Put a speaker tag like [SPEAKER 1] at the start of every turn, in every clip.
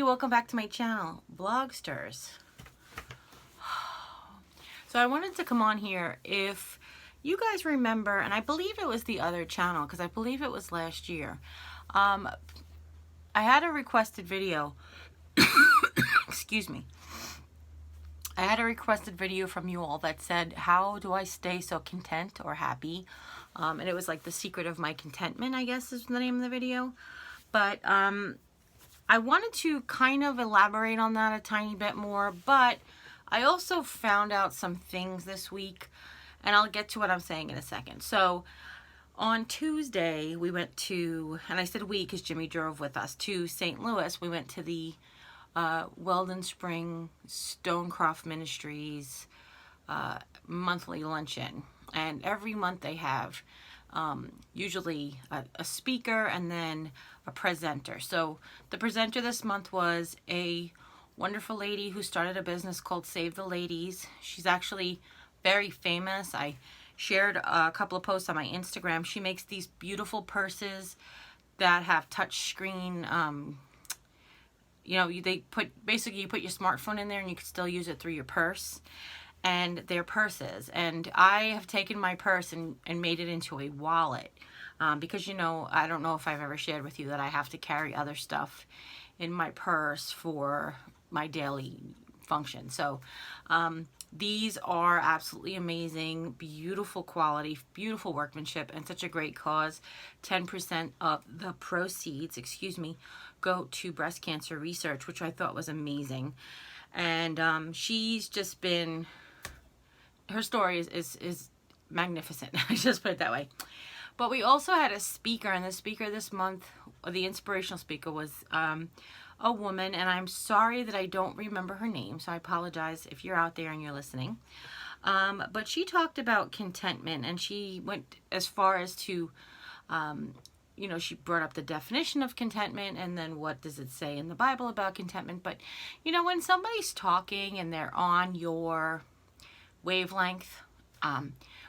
[SPEAKER 1] welcome back to my channel, Vlogsters. So I wanted to come on here if you guys remember, and I believe it was the other channel because I believe it was last year. I had a requested video. Excuse me. I had a requested video from you all that said, how do I stay so content or happy? And it was like the secret of my contentment, I guess is the name of the video. But I wanted to kind of elaborate on that a tiny bit more, but I also found out some things this week, and I'll get to what I'm saying in a second. So on Tuesday, we went to, and I said we because Jimmy drove with us, to St. Louis. We went to the Weldon Springs Stonecroft Ministries monthly luncheon. And every month they have usually a speaker and then a presenter. So the presenter this month was a wonderful lady who started a business called Save the Ladies. She's actually very famous. I shared a couple of posts on my Instagram. She makes these beautiful purses that have touch screen. You know, basically you put your smartphone in there and you can still use it through your purse. And they're purses. And I have taken my purse and made it into a wallet. Because, you know, I don't know if I've ever shared with you that I have to carry other stuff in my purse for my daily function. So these are absolutely amazing, beautiful quality, beautiful workmanship, and such a great cause. 10% of the proceeds, go to breast cancer research, which I thought was amazing. And she's just been, her story is magnificent. I just put it that way. But we also had a speaker, and the speaker this month, the inspirational speaker, was a woman, and I'm sorry that I don't remember her name, so I apologize if you're out there and you're listening. But she talked about contentment, and she went as far as to, you know, she brought up the definition of contentment, and then what does it say in the Bible about contentment. But, you know, when somebody's talking and they're on your wavelength,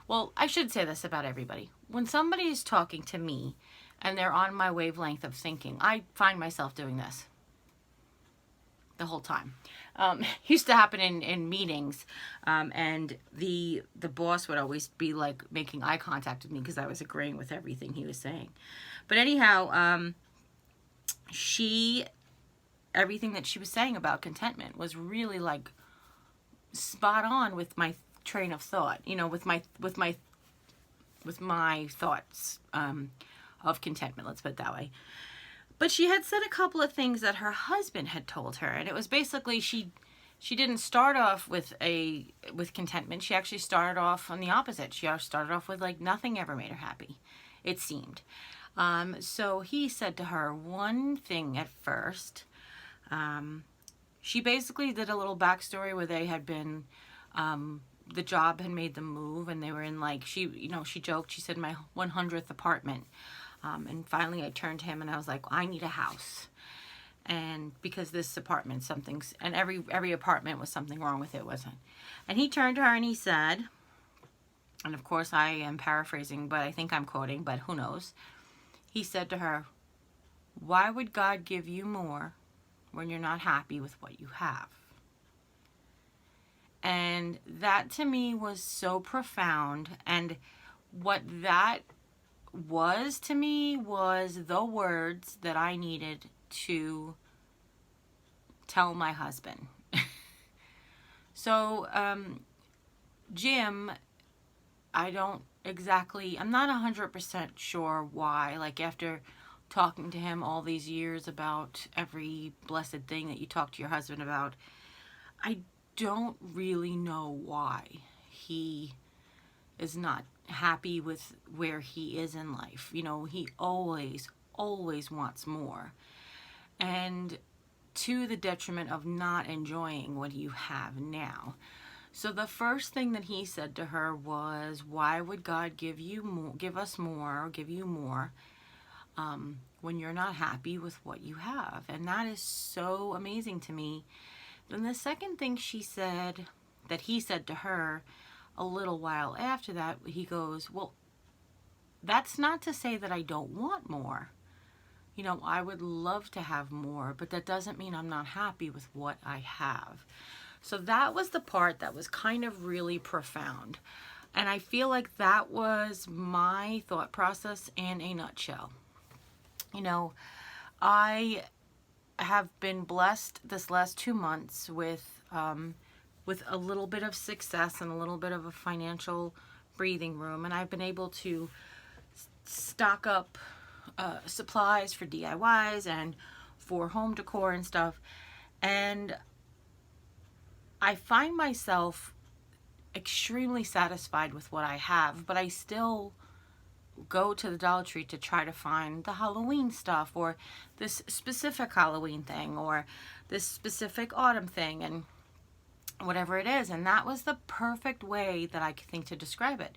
[SPEAKER 1] well, I should say this about everybody. When somebody is talking to me and they're on my wavelength of thinking, I find myself doing this the whole time. Used to happen in meetings, and the boss would always be like making eye contact with me because I was agreeing with everything he was saying. But anyhow, everything that she was saying about contentment was really like spot on with my train of thought, you know, with my thoughts of contentment, let's put it that way. But she had said a couple of things that her husband had told her, and it was basically she didn't start off with contentment. She actually started off on the opposite. She started off with like nothing ever made her happy, it seemed. So he said to her one thing at first. She basically did a little backstory where they had been, the job had made them move, and they were in like, she joked, she said, my 100th apartment. And finally I turned to him and I was like, I need a house. And because this apartment, and every apartment was something wrong with it, wasn't. And he turned to her and he said, and of course I am paraphrasing, but I think I'm quoting, but who knows. He said to her, why would God give you more when you're not happy with what you have? And that to me was so profound. And what that was to me was the words that I needed to tell my husband. So, Jim, I'm not 100% sure why, like after talking to him all these years about every blessed thing that you talk to your husband about, I don't really know why he is not happy with where he is in life. You know, he always wants more, and to the detriment of not enjoying what you have now. So the first thing that he said to her was, why would God give you more, give us more, or give you more when you're not happy with what you have? And that is so amazing to me. Then the second thing she said, that he said to her a little while after that, he goes, well, that's not to say that I don't want more. You know, I would love to have more, but that doesn't mean I'm not happy with what I have. So that was the part that was kind of really profound. And I feel like that was my thought process in a nutshell. You know, I have been blessed this last 2 months with a little bit of success and a little bit of a financial breathing room, and I've been able to stock up supplies for DIYs and for home decor and stuff. And I find myself extremely satisfied with what I have, but I still go to the Dollar Tree to try to find the Halloween stuff, or this specific Halloween thing, or this specific autumn thing, and whatever it is. And that was the perfect way that I could think to describe it.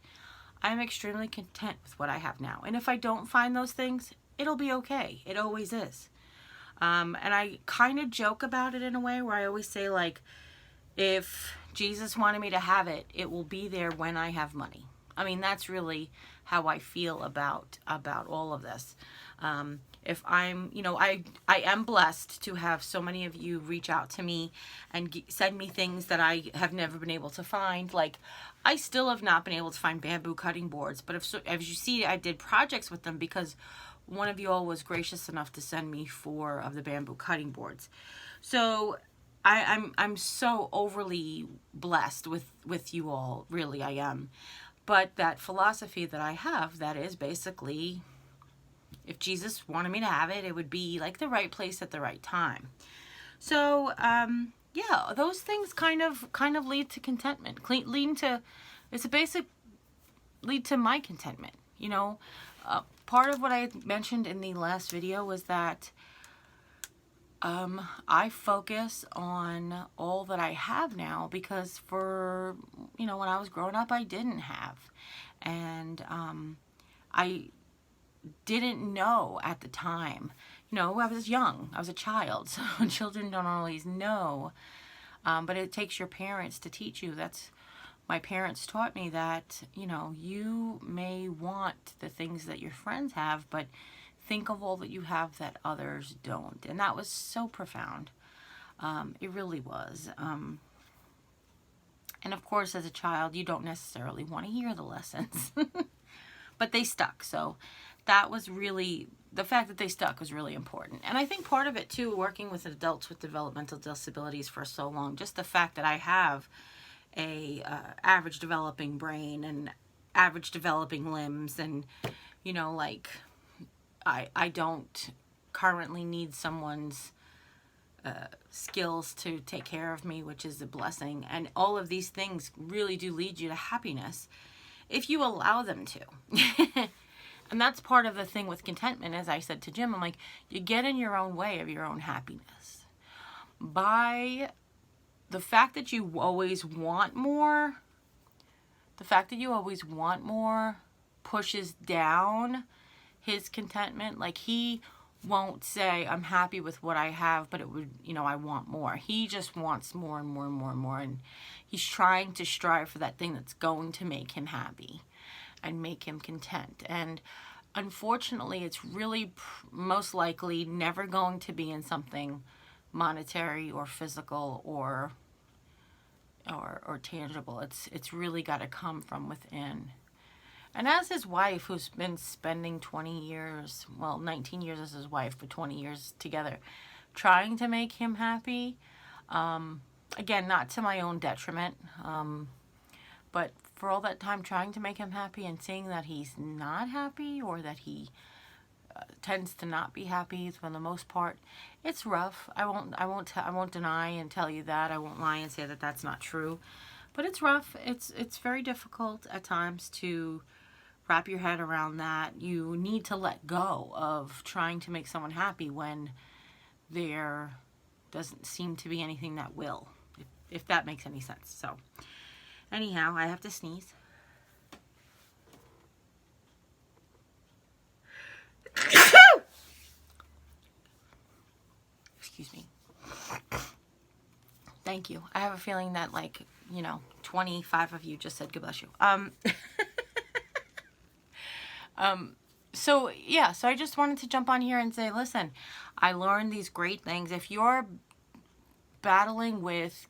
[SPEAKER 1] I'm extremely content with what I have now. And if I don't find those things, it'll be okay. It always is. And I kind of joke about it in a way where I always say, like, if Jesus wanted me to have it, it will be there when I have money. I mean, that's really how I feel about all of this. If I'm, you know, I am blessed to have so many of you reach out to me and send me things that I have never been able to find. Like, I still have not been able to find bamboo cutting boards, but as you see, I did projects with them because one of you all was gracious enough to send me 4 of the bamboo cutting boards. So I'm so overly blessed with you all. Really, I am. But that philosophy that I have, that is basically, if Jesus wanted me to have it, it would be like the right place at the right time. So, yeah, those things kind of lead to contentment. It's a basic lead to my contentment. You know, part of what I mentioned in the last video was that I focus on all that I have now, because for, you know, when I was growing up, I didn't have. And I didn't know at the time. You know, I was young. I was a child. So children don't always know. But it takes your parents to teach you. My parents taught me that, you know, you may want the things that your friends have, but think of all that you have that others don't. And that was so profound. It really was. And of course, as a child, you don't necessarily want to hear the lessons. But they stuck. So that was really, the fact that they stuck was really important. And I think part of it too, working with adults with developmental disabilities for so long, just the fact that I have a average developing brain and average developing limbs, and, you know, like, I don't currently need someone's skills to take care of me, which is a blessing. And all of these things really do lead you to happiness if you allow them to. And that's part of the thing with contentment. As I said to Jim, I'm like, you get in your own way of your own happiness. By the fact that you always want more, pushes down his contentment. Like, he won't say, I'm happy with what I have, but it would, you know, I want more. He just wants more and more and more and more. And he's trying to strive for that thing that's going to make him happy and make him content. And unfortunately, it's really most likely never going to be in something monetary or physical or tangible. It's really got to come from within. And as his wife, who's been spending 20 years, well, 19 years as his wife, but 20 years together, trying to make him happy, again, not to my own detriment, but for all that time trying to make him happy and seeing that he's not happy, or that he tends to not be happy for the most part, it's rough. I won't deny and tell you that. I won't lie and say that that's not true, but it's rough. It's very difficult at times to wrap your head around that. You need to let go of trying to make someone happy when there doesn't seem to be anything that will, if that makes any sense. So anyhow, I have to sneeze. Excuse me. Thank you. I have a feeling that, like, 25 of you just said God bless you. So yeah, so I just wanted to jump on here and say, listen, I learned these great things. If you're battling with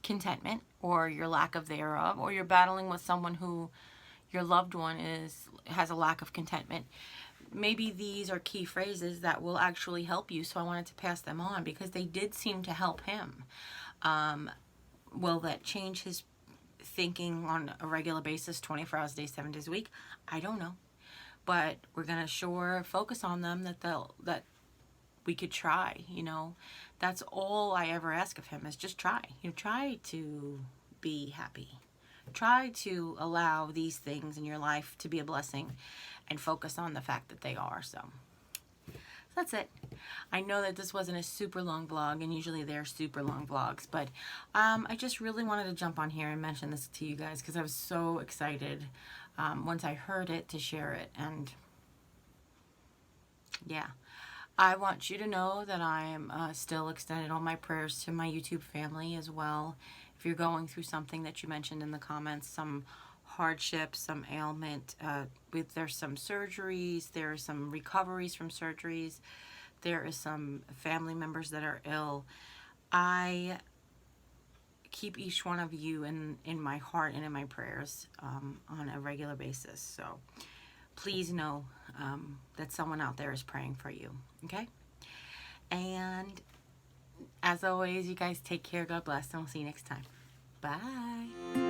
[SPEAKER 1] contentment or your lack of thereof, or you're battling with someone who your loved one has a lack of contentment, maybe these are key phrases that will actually help you. So I wanted to pass them on because they did seem to help him. Will that change his thinking on a regular basis, 24 hours a day, 7 days a week? I don't know. But we're going to sure focus on them, that we could try, That's all I ever ask of him, is just try. Try to be happy. Try to allow these things in your life to be a blessing and focus on the fact that they are. So that's it. I know that this wasn't a super long vlog, and usually they're super long vlogs, but I just really wanted to jump on here and mention this to you guys because I was so excited once I heard it to share it. And yeah, I want you to know that I'm still extending all my prayers to my YouTube family as well. If you're going through something that you mentioned in the comments, some hardship, some ailment, there's some surgeries, there are some recoveries from surgeries, there is some family members that are ill. I keep each one of you in my heart and in my prayers on a regular basis. So please know that someone out there is praying for you, okay? And as always, you guys take care, God bless, and we'll see you next time. Bye.